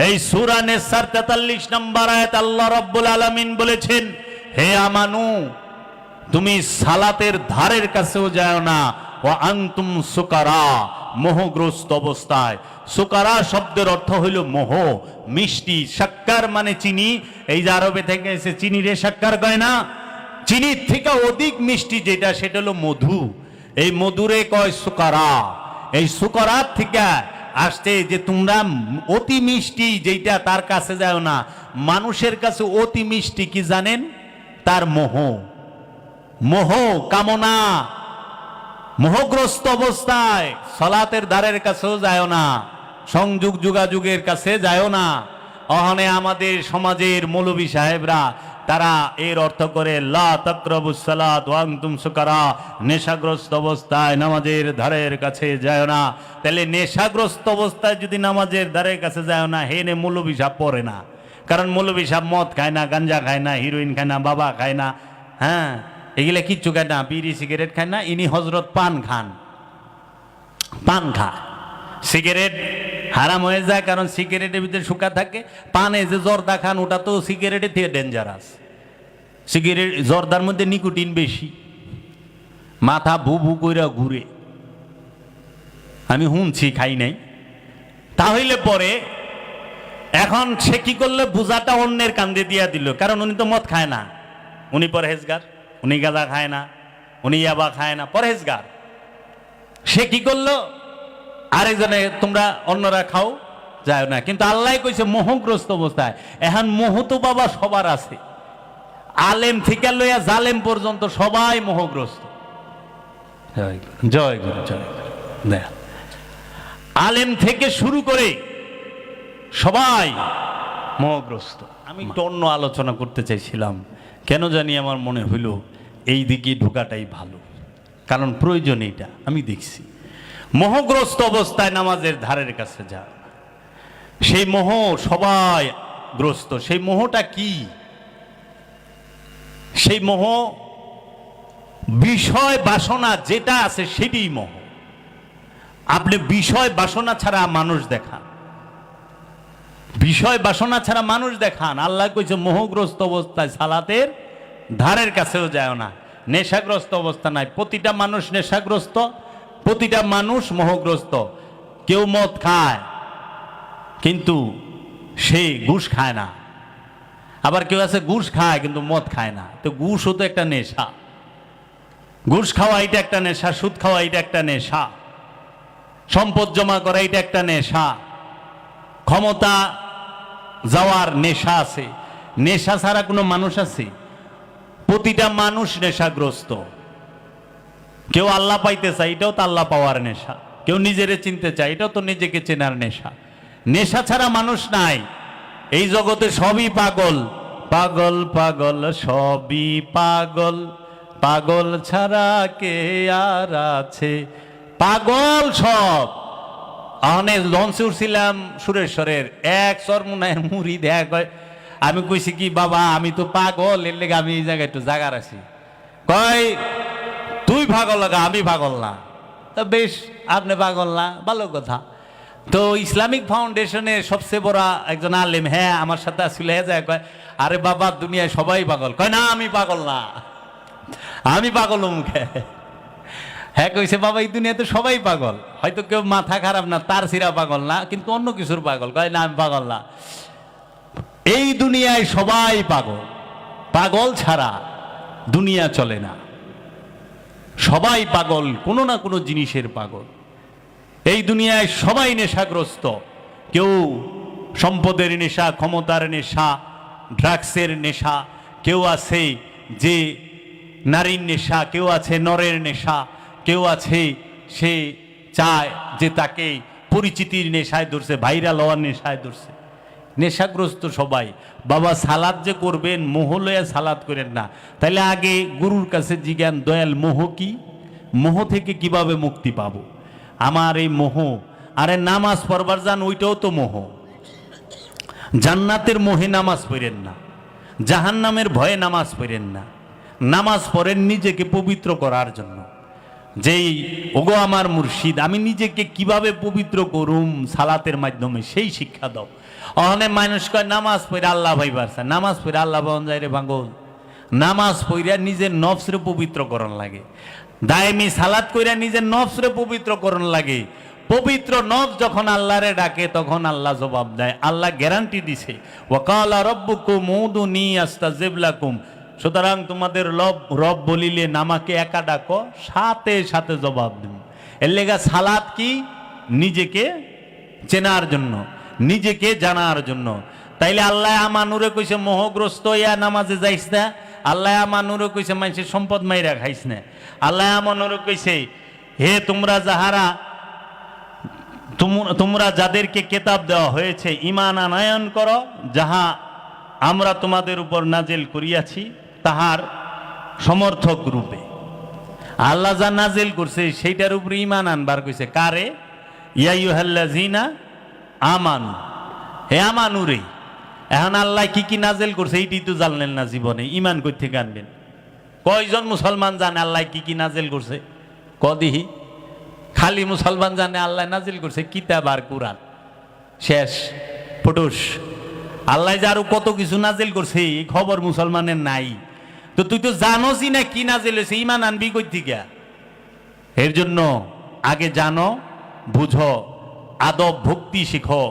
এই সূরা নিসার 43 নম্বর আয়াত আল্লাহ রাব্বুল আলামিন বলেছেন, হে আমানু, তুমি সালাতের ধারের কাছেও যাও না, ওয়া আনতুম সুকারা, মোহগ্রস্ত অবস্থায়। সুকারা শব্দের অর্থ হইল মোহ, মিষ্টি। শাক্কার মানে চিনি, এই যে আরবে থেকে এসে চিনি রে শাক্কার কয় না, চিনির থেকে অধিক মিষ্টি যেটা সেটা হলো মধু, এই মধুরে কয় সুকারা। এই সুকারাত থেকে আসতে যে তোমরা অতি মিষ্টি যেটা তার কাছে যাও না। মানুষের কাছে অতি মিষ্টি কি জানেন? তার মোহ, মোহ কামনা। মোহগ্রস্ত অবস্থায় সালাতের ধারের কাছেও যায় না, সংযোগ যোগাযোগের কাছে যায় না। অহনে আমাদের সমাজের মৌলবী সাহেবরা তারা এর অর্থ করে লা তাকরাবুস সালাত ওয়া আনতুম সুকারা, নেশাগ্রস্ত অবস্থায় নামাজের ধারের কাছে যায় না। তাহলে নেশাগ্রস্ত অবস্থায় যদি নামাজের ধারের কাছে যায় না, হেনে মৌলবী সাহেব পড়ে না। কারণ মৌলবী সাহেব মদ খায় না, গাঞ্জা খায় না, হিরোইন খায় না, বাবা খায় না, হ্যাঁ এগুলা কিচ্ছু খায় না, বিড়ি সিগারেট খায় না। ইনি হজরত পান খান, পান খায়। সিগারেট হারাম হয়ে যায়, কারণ সিগারেটের ভিতরে শুকা থাকে। পানে যে জর্দা খান, ওটা তো সিগারেটের থেকে ডেঞ্জারাস। সিগারেট জর্দার মধ্যে নিকোটিন বেশি, মাথা ভু ভু কইরা ঘুরে। আমি শুনছি, খাই নাই। তাহলে পরে এখন সে কি করলে বোঝাটা অন্যের কান্দে দিয়া দিল, কারণ উনি তো মদ খায় না, উনি পরহেজগার, উনি গাঁজা খায় না, উনি ইয়াবা খায় না, পরহেজগার। সে কি করলো, আরেকজনে তোমরা অন্যরা খাও যায় না। কিন্তু আল্লাহ কইছে মোহগ্রস্ত অবস্থায়। এখন মোহ তো বাবা সবার আছে, আলেম থেকে লইয়া জালেম পর্যন্ত সবাই মোহগ্রস্ত। জয় গুরু, জয় গুরু, জয় গুরু। আলেম থেকে শুরু করে সবাই মোহগ্রস্ত। আমি একটু অন্য আলোচনা করতে চাইছিলাম, কেন জানি আমার মনে হইল এই দিকে ঢোকাটাই ভালো, কারণ প্রয়োজন এইটা। আমি দেখছি মোহগ্রস্ত অবস্থায় নামাজের ধারের কাছে যা, সেই মোহ সবাই গ্রস্ত। সেই মোহটা কি? সেই মোহ বিষয় বাসনা যেটা আছে সেটাই মোহ। আপনি বিষয় বাসনা ছাড়া মানুষ দেখান, বিষয় বাসনা ছাড়া মানুষ দেখান। আল্লাহ কইছে মোহগ্রস্ত অবস্থায় সালাতের ধারের কাছেও যায় না। নেশাগ্রস্ত অবস্থা নাই। প্রতিটা মানুষ নেশাগ্রস্ত, প্রতিটা মানুষ মোহগ্রস্ত। কেউ মদ খায় কিন্তু সে ঘুষ খায় না, আবার কেউ আছে ঘুষ খায় কিন্তু মদ খায় না। তো ঘুষও তো একটা নেশা, ঘুষ খাওয়া এটা একটা নেশা, সুদ খাওয়া এটা একটা নেশা, সম্পদ জমা করা এটা একটা নেশা, ক্ষমতা যাওয়ার নেশা আছে। নেশা ছাড়া কোনো মানুষ আছে? প্রতিটা মানুষ নেশাগ্রস্ত। কেউ আল্লাহ পাইতে চায়, এটাও তো আল্লাহ পাওয়ার নেশা। কেউ নিজেরে চিনতে চায়, এটাও তো নিজেকে চেনার নেশা। নেশা ছাড়া মানুষ নাই। এই জগতে সবই পাগল, পাগল পাগল সবই পাগল, পাগল ছাড়া কে আর আছে? পাগল সব। অনেক লঞ্চে উঠছিলাম সুরেশ্বরের, এক চরমুনায়ের মুড়িদ এক। আমি কইছি কি বাবা, আমি তো পাগল, এর লেগে আমি এই জায়গায় একটু জায়গা আছি। কয় তুই পাগল লাগা, আমি পাগল না। তা বেশ, আপনি পাগল না, ভালো কথা। তো ইসলামিক ফাউন্ডেশনের সবচেয়ে বড় একজন আলেম, হ্যাঁ আমার সাথে আসলে যায়, কয় আরে বাবা দুনিয়ায় সবাই পাগল। কয় না আমি পাগল না, আমি পাগল মুখে। হ্যাঁ কইছে বাবা এই দুনিয়াতে সবাই পাগল, হয়তো কেউ মাথা খারাপ না, তার সিরা পাগল না, কিন্তু অন্য কিছুর পাগল। কয় না আমি পাগল না, এই দুনিয়ায় সবাই পাগল। পাগল ছাড়া দুনিয়া চলে না। সবাই পাগল, কোনো না কোনো জিনিসের পাগল। এই দুনিয়ায় সবাই নেশাগ্রস্ত। কেউ সম্পদের নেশা, ক্ষমতার নেশা, ড্রাগসের নেশা, কেউ আছে যে নারীর নেশা, কেউ আছে নরের নেশা, কেউ আছে সে চায় যে তাকে পরিচিতির নেশায় ধরছে, ভাইরাল হওয়ার নেশায় ধরছে। নেশাগ্রস্ত সবাই। বাবা সালাদ যে করবেন, মোহ লইয়া সালাদ করেন না। তাইলে আগে গুরুর কাছে জিজ্ঞান, দয়াল মোহ কি? মোহ থেকে কিভাবে মুক্তি পাবো? আমার এই মোহ। আরে নামাজ পড়বার যান, ওইটাও তো মোহ। জান্নাতের মোহে নামাজ পড়েন না, জাহান্নামের ভয়ে নামাজ পড়েন না। নামাজ পড়েন নিজেকে পবিত্র করার জন্য। যেই ওগো আমার মুর্শিদ, আমি নিজেকে কিভাবে পবিত্র করুম সালাতের মাধ্যমে, সেই শিক্ষা দাও। অনেক মানুষ কয় নামাজ পড়ে আল্লাহ ভাই বাড়ছে, নামাজ পড়ে আল্লাহ পাওয়া যায় রে ভাঙ্গল। নামাজ পড়িয়া নিজের নফসরে পবিত্রকরণ লাগে, দায়েমি সালাত কইরা নিজের নফসরে পবিত্রকরণ লাগে। পবিত্র নফস যখন আল্লাহরে ডাকে তখন আল্লাহ জবাব দেয়। আল্লাহ গ্যারান্টি দিছে, ওয়াকালা রব্বুকুম উদুনি আস্তাজিব লাকুম। সুতরাং তোমাদের রব বলিলে নামাকে একা ডাকো, সাথে সাথে জবাব দিন। এর লেগা সালাত কি? নিজেকে চেনার জন্য, নিজেকে জানার জন্য। তাইলে আল্লাহ আমানুরে কইছে মোহগ্রস্ত ইয়া নামাজে যাইস না। আল্লাহ আমানুরে কইছে মানুষের সম্পদ মাইরা খাইস না। আল্লাহ আমানুরে কইছে হে তোমরা যাদেরকে কেতাব দেওয়া হয়েছে ঈমান আনয়ন করো, যাহা আমরা তোমাদের উপর নাজিল করিয়াছি তাহার সমর্থক রূপে। আল্লাহ যা নাজিল করছে সেইটার উপরে ঈমান আনবার কইছে। কারে? ইয়া আইয়ুহাল্লাযিনা আমানু, হে আমানুরে। এখন আল্লাহ কি কি নাজিল করছে এইটি তো জানলেন না জীবনে, ঈমান কই থেকে আনবেন? কয়জন মুসলমান জানে আল্লাহ কি কি নাজিল করছে? কদিহি খালি মুসলমান জানে আল্লাহ নাজিল করছে কিতাব আর কুরআন, শেষ ফুটুস। আল্লাহ যে আরো কত কিছু নাজিল করছে এই খবর মুসলমানের নাই। তো তুই তো জানোসই না কি নাজিল হয়েছে, ঈমান আনবি কই থেকে? এর জন্য আগে জানো, বুঝো, আদব ভক্তি শিখো,